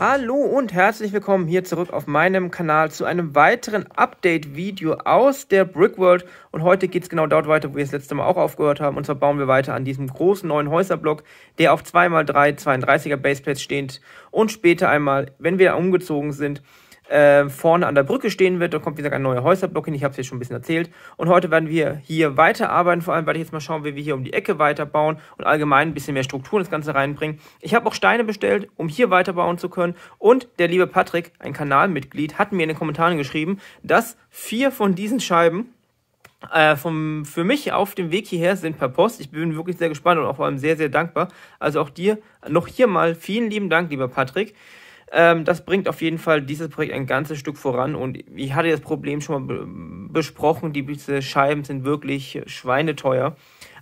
Hallo und herzlich willkommen hier zurück auf meinem Kanal zu einem weiteren Update-Video aus der Brickworld. Und heute geht es genau dort weiter, wo wir das letzte Mal auch aufgehört haben. Und zwar bauen wir weiter an diesem großen neuen Häuserblock, der auf 2x3 32er Baseplates steht und später einmal, wenn wir umgezogen sind, vorne an der Brücke stehen wird. Da kommt, wie gesagt, ein neuer Häuserblock hin. Ich habe es jetzt schon ein bisschen erzählt. Und heute werden wir hier weiterarbeiten. Vor allem werde ich jetzt mal schauen, wie wir hier um die Ecke weiterbauen und allgemein ein bisschen mehr Struktur in das Ganze reinbringen. Ich habe auch Steine bestellt, um hier weiterbauen zu können. Und der liebe Patrick, ein Kanalmitglied, hat mir in den Kommentaren geschrieben, dass 4 von diesen Scheiben für mich auf dem Weg hierher sind per Post. Ich bin wirklich sehr gespannt und auch vor allem sehr, sehr dankbar. Also auch dir noch hier mal vielen lieben Dank, lieber Patrick. Das bringt auf jeden Fall dieses Projekt ein ganzes Stück voran und ich hatte das Problem schon mal besprochen, diese Scheiben sind wirklich schweineteuer,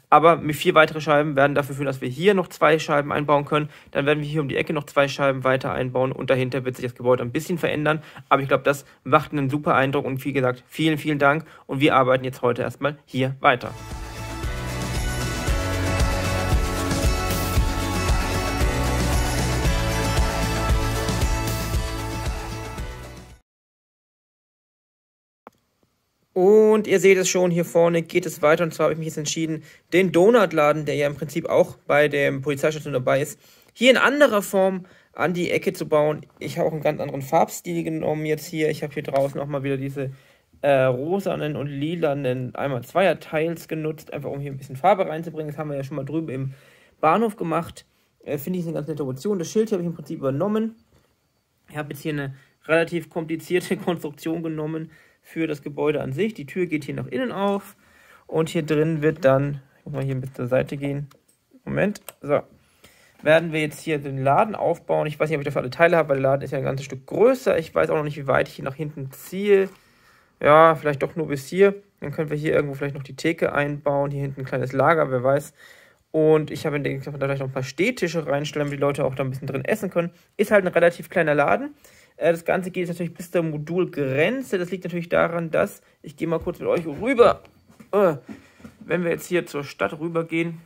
aber mit 4 weitere Scheiben werden dafür führen, dass wir hier noch 2 Scheiben einbauen können, dann werden wir hier um die Ecke noch 2 Scheiben weiter einbauen und dahinter wird sich das Gebäude ein bisschen verändern, aber ich glaube, das macht einen super Eindruck und wie gesagt, vielen, vielen Dank und wir arbeiten jetzt heute erstmal hier weiter. Und ihr seht es schon, hier vorne geht es weiter. Und zwar habe ich mich jetzt entschieden, den Donutladen, der ja im Prinzip auch bei der Polizeistation dabei ist, hier in anderer Form an die Ecke zu bauen. Ich habe auch einen ganz anderen Farbstil genommen jetzt hier. Ich habe hier draußen auch mal wieder diese rosanen und lilanen 1x2er-Tiles genutzt, einfach um hier ein bisschen Farbe reinzubringen. Das haben wir ja schon mal drüben im Bahnhof gemacht. Finde ich eine ganz nette Option. Das Schild hier habe ich im Prinzip übernommen. Ich habe jetzt hier eine relativ komplizierte Konstruktion genommen für das Gebäude an sich. Die Tür geht hier nach innen auf und hier drin wird dann, ich muss mal hier ein bisschen zur Seite gehen, Moment, so, werden wir jetzt hier den Laden aufbauen. Ich weiß nicht, ob ich dafür alle Teile habe, weil der Laden ist ja ein ganzes Stück größer. Ich weiß auch noch nicht, wie weit ich hier nach hinten ziehe. Ja, vielleicht doch nur bis hier. Dann können wir hier irgendwo vielleicht noch die Theke einbauen. Hier hinten ein kleines Lager, wer weiß. Und ich habe da vielleicht noch ein paar Stehtische reinstellen, damit die Leute auch da ein bisschen drin essen können. Ist halt ein relativ kleiner Laden. Das Ganze geht jetzt natürlich bis zur Modulgrenze. Das liegt natürlich daran, dass, ich gehe mal kurz mit euch rüber, wenn wir jetzt hier zur Stadt rübergehen,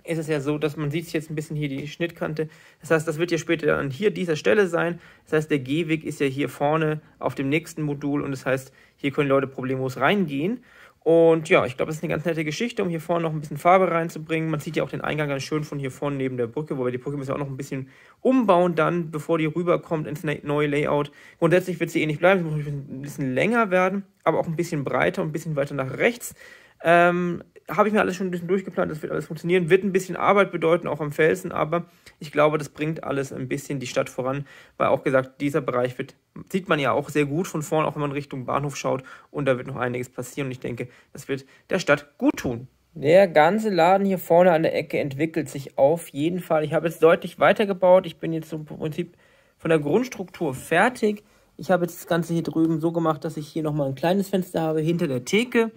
ist es ja so, dass man sieht jetzt ein bisschen hier die Schnittkante. Das heißt, das wird ja später an hier dieser Stelle sein. Das heißt, der Gehweg ist ja hier vorne auf dem nächsten Modul und das heißt, hier können Leute problemlos reingehen. Und ja, ich glaube, das ist eine ganz nette Geschichte, um hier vorne noch ein bisschen Farbe reinzubringen. Man sieht ja auch den Eingang ganz schön von hier vorne neben der Brücke, wobei die Brücke müssen wir auch noch ein bisschen umbauen dann, bevor die rüberkommt ins neue Layout. Grundsätzlich wird sie ähnlich bleiben, sie muss ein bisschen länger werden, aber auch ein bisschen breiter und ein bisschen weiter nach rechts. Habe ich mir alles schon ein bisschen durchgeplant, das wird alles funktionieren, wird ein bisschen Arbeit bedeuten, auch am Felsen, aber ich glaube, das bringt alles ein bisschen die Stadt voran, weil auch gesagt, dieser Bereich sieht man ja auch sehr gut von vorne, auch wenn man Richtung Bahnhof schaut und da wird noch einiges passieren und ich denke, das wird der Stadt gut tun. Der ganze Laden hier vorne an der Ecke entwickelt sich auf jeden Fall. Ich habe jetzt deutlich weitergebaut, ich bin jetzt im Prinzip von der Grundstruktur fertig. Ich habe jetzt das Ganze hier drüben so gemacht, dass ich hier nochmal ein kleines Fenster habe hinter der Theke.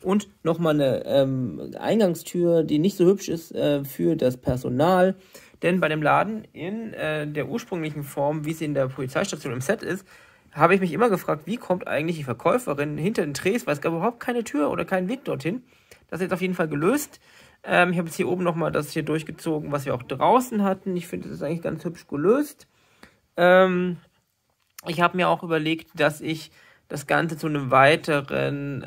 Und nochmal eine Eingangstür, die nicht so hübsch ist für das Personal. Denn bei dem Laden in der ursprünglichen Form, wie sie in der Polizeistation im Set ist, habe ich mich immer gefragt, wie kommt eigentlich die Verkäuferin hinter den Tresen, weil es gab überhaupt keine Tür oder keinen Weg dorthin. Das ist jetzt auf jeden Fall gelöst. Ich habe jetzt hier oben nochmal das hier durchgezogen, was wir auch draußen hatten. Ich finde, das ist eigentlich ganz hübsch gelöst. Ich habe mir auch überlegt, dass ich das Ganze zu einem weiteren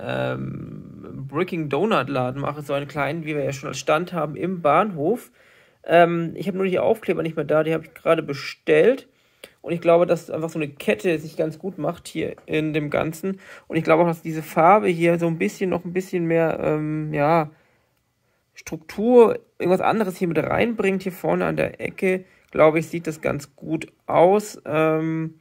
Bricking Donut Laden mache, so einen kleinen, wie wir ja schon als Stand haben, im Bahnhof. Ich habe nur die Aufkleber nicht mehr da, die habe ich gerade bestellt. Und ich glaube, dass einfach so eine Kette sich ganz gut macht hier in dem Ganzen. Und ich glaube auch, dass diese Farbe hier so ein bisschen, noch ein bisschen mehr, ja, Struktur, irgendwas anderes hier mit reinbringt. Hier vorne an der Ecke, glaube ich, sieht das ganz gut aus. Weil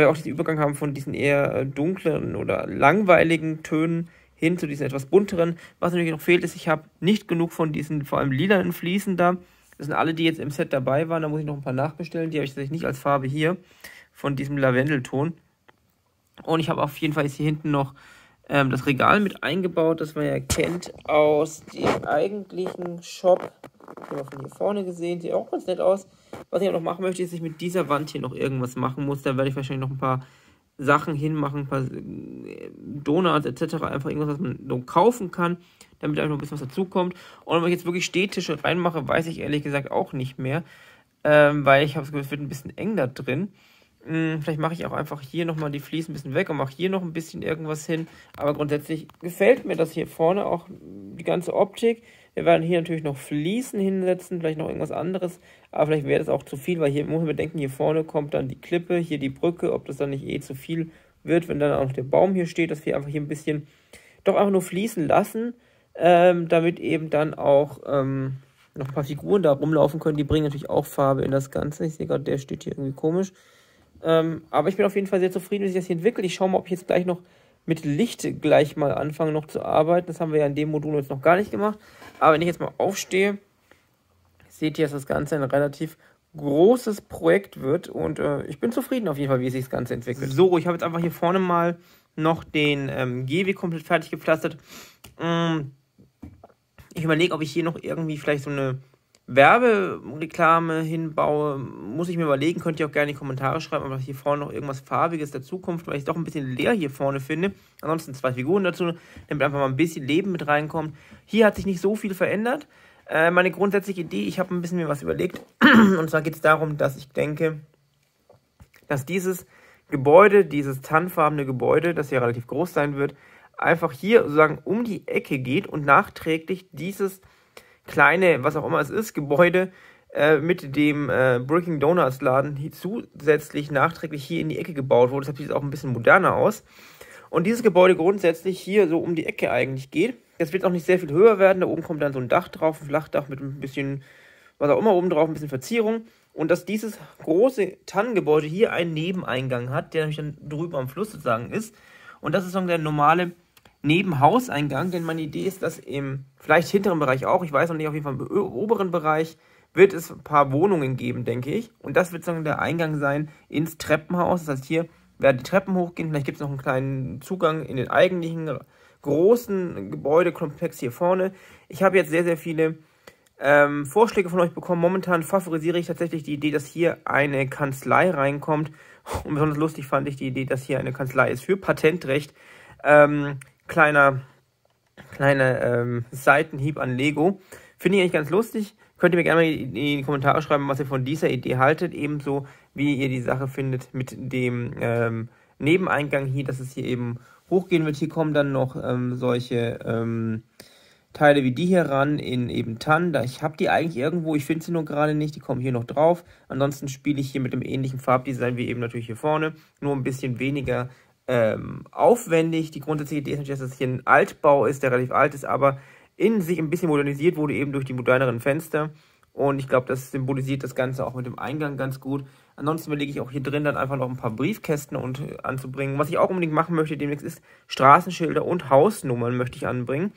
wir auch diesen Übergang haben von diesen eher dunklen oder langweiligen Tönen hin zu diesen etwas bunteren. Was natürlich noch fehlt, ist, ich habe nicht genug von diesen vor allem lilanen Fliesen da. Das sind alle, die jetzt im Set dabei waren. Da muss ich noch ein paar nachbestellen. Die habe ich tatsächlich nicht als Farbe hier von diesem Lavendelton. Und ich habe auf jeden Fall jetzt hier hinten noch das Regal mit eingebaut, das man ja kennt aus dem eigentlichen Shop. Ich habe von hier vorne gesehen, sieht auch ganz nett aus. Was ich auch noch machen möchte, ist, dass ich mit dieser Wand hier noch irgendwas machen muss. Da werde ich wahrscheinlich noch ein paar Sachen hinmachen, ein paar Donuts etc. Einfach irgendwas, was man so kaufen kann, damit einfach noch ein bisschen was dazukommt. Und wenn ich jetzt wirklich Stehtische reinmache, weiß ich ehrlich gesagt auch nicht mehr. weil ich habe das Gefühl, es wird ein bisschen eng da drin. Vielleicht mache ich auch einfach hier nochmal die Fliesen ein bisschen weg und mache hier noch ein bisschen irgendwas hin. Aber grundsätzlich gefällt mir das hier vorne auch, die ganze Optik. Wir werden hier natürlich noch Fliesen hinsetzen, vielleicht noch irgendwas anderes. Aber vielleicht wäre das auch zu viel, weil hier muss man bedenken, hier vorne kommt dann die Klippe, hier die Brücke. Ob das dann nicht zu viel wird, wenn dann auch noch der Baum hier steht, dass wir einfach hier ein bisschen doch einfach nur fließen lassen, damit eben dann auch noch ein paar Figuren da rumlaufen können. Die bringen natürlich auch Farbe in das Ganze. Ich sehe gerade, der steht hier irgendwie komisch. Aber ich bin auf jeden Fall sehr zufrieden, wie sich das hier entwickelt. Ich schaue mal, ob ich jetzt gleich noch mit Licht gleich mal anfange noch zu arbeiten. Das haben wir ja in dem Modul jetzt noch gar nicht gemacht. Aber wenn ich jetzt mal aufstehe, seht ihr, dass das Ganze ein relativ großes Projekt wird. Und ich bin zufrieden auf jeden Fall, wie sich das Ganze entwickelt. So, ich habe jetzt einfach hier vorne mal noch den Gehweg komplett fertig gepflastert. Ich überlege, ob ich hier noch irgendwie vielleicht so eine Werbereklame hinbaue, muss ich mir überlegen, könnt ihr auch gerne in die Kommentare schreiben, aber hier vorne noch irgendwas Farbiges der Zukunft, weil ich es doch ein bisschen leer hier vorne finde. Ansonsten 2 Figuren dazu, damit einfach mal ein bisschen Leben mit reinkommt. Hier hat sich nicht so viel verändert. Meine grundsätzliche Idee, ich habe ein bisschen mir was überlegt, und zwar geht es darum, dass ich denke, dass dieses Gebäude, dieses tannenfarbene Gebäude, das hier relativ groß sein wird, einfach hier sozusagen um die Ecke geht und nachträglich dieses kleine, was auch immer es ist, Gebäude mit dem Bricking Donuts Laden hier zusätzlich nachträglich hier in die Ecke gebaut wurde. Deshalb sieht es auch ein bisschen moderner aus. Und dieses Gebäude grundsätzlich hier so um die Ecke eigentlich geht. Das wird auch nicht sehr viel höher werden. Da oben kommt dann so ein Dach drauf, ein Flachdach mit ein bisschen, was auch immer oben drauf, ein bisschen Verzierung. Und dass dieses große Tannengebäude hier einen Nebeneingang hat, der nämlich dann drüber am Fluss sozusagen ist. Und das ist so der normale Nebenhauseingang, denn meine Idee ist, dass im vielleicht hinteren Bereich auch, ich weiß noch nicht, auf jeden Fall im oberen Bereich, wird es ein paar Wohnungen geben, denke ich. Und das wird sozusagen der Eingang sein ins Treppenhaus. Das heißt, hier werden die Treppen hochgehen. Vielleicht gibt es noch einen kleinen Zugang in den eigentlichen großen Gebäudekomplex hier vorne. Ich habe jetzt sehr, sehr viele Vorschläge von euch bekommen. Momentan favorisiere ich tatsächlich die Idee, dass hier eine Kanzlei reinkommt. Und besonders lustig fand ich die Idee, dass hier eine Kanzlei ist für Patentrecht. Kleiner Seitenhieb an Lego. Finde ich eigentlich ganz lustig. Könnt ihr mir gerne mal in die Kommentare schreiben, was ihr von dieser Idee haltet. Ebenso, wie ihr die Sache findet mit dem Nebeneingang hier, dass es hier eben hochgehen wird. Hier kommen dann noch solche Teile wie die hier ran in eben Tannen. Ich habe die eigentlich irgendwo, ich finde sie nur gerade nicht. Die kommen hier noch drauf. Ansonsten spiele ich hier mit dem ähnlichen Farbdesign wie eben natürlich hier vorne. Nur ein bisschen weniger aufwendig. Die grundsätzliche Idee ist natürlich, dass es hier ein Altbau ist, der relativ alt ist, aber in sich ein bisschen modernisiert wurde, eben durch die moderneren Fenster. Und ich glaube, das symbolisiert das Ganze auch mit dem Eingang ganz gut. Ansonsten überlege ich auch hier drin dann einfach noch ein paar Briefkästen anzubringen. Was ich auch unbedingt machen möchte demnächst ist, Straßenschilder und Hausnummern möchte ich anbringen.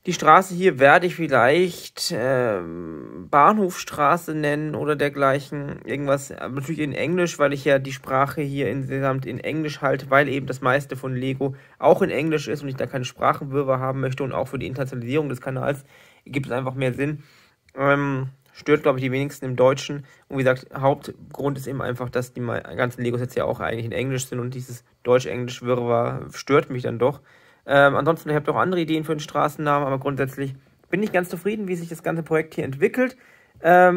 Die Straße hier werde ich vielleicht Bahnhofstraße nennen oder dergleichen. Irgendwas, natürlich in Englisch, weil ich ja die Sprache hier insgesamt in Englisch halte, weil eben das meiste von Lego auch in Englisch ist und ich da keine Sprachenwirrwarr haben möchte. Und auch für die Internationalisierung des Kanals gibt es einfach mehr Sinn. Stört, glaube ich, die wenigsten im Deutschen. Und wie gesagt, Hauptgrund ist eben einfach, dass die ganzen Legos jetzt ja auch eigentlich in Englisch sind und dieses Deutsch-Englisch-Wirrwarr stört mich dann doch. Ansonsten, ich habe auch andere Ideen für den Straßennamen, aber grundsätzlich bin ich ganz zufrieden, wie sich das ganze Projekt hier entwickelt. Da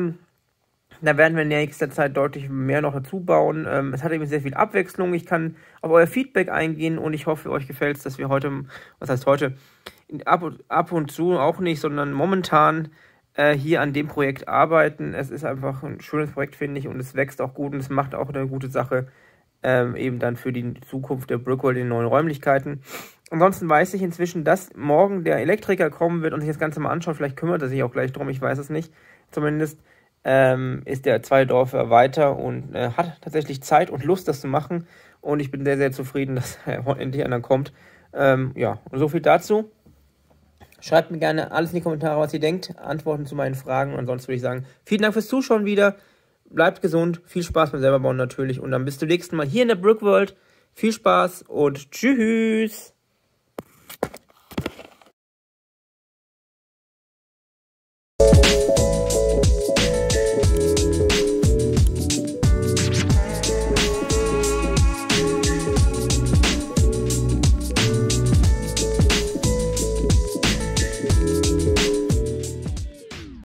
werden wir in nächster Zeit deutlich mehr noch dazu bauen. Es hat eben sehr viel Abwechslung. Ich kann auf euer Feedback eingehen und ich hoffe, euch gefällt es, dass wir heute, was heißt heute, ab und zu auch nicht, sondern momentan hier an dem Projekt arbeiten. Es ist einfach ein schönes Projekt, finde ich, und es wächst auch gut und es macht auch eine gute Sache, eben dann für die Zukunft der Brickworld in neuen Räumlichkeiten. Ansonsten weiß ich inzwischen, dass morgen der Elektriker kommen wird und sich das Ganze mal anschaut. Vielleicht kümmert er sich auch gleich drum, ich weiß es nicht. Zumindest ist der 2 Dörfer weiter und hat tatsächlich Zeit und Lust, das zu machen. Und ich bin sehr, sehr zufrieden, dass endlich einer kommt. Ja, und so viel dazu. Schreibt mir gerne alles in die Kommentare, was ihr denkt. Antworten zu meinen Fragen. Und ansonsten würde ich sagen, vielen Dank fürs Zuschauen wieder. Bleibt gesund, viel Spaß beim selberbauen natürlich. Und dann bis zum nächsten Mal hier in der Brickworld. Viel Spaß und tschüss.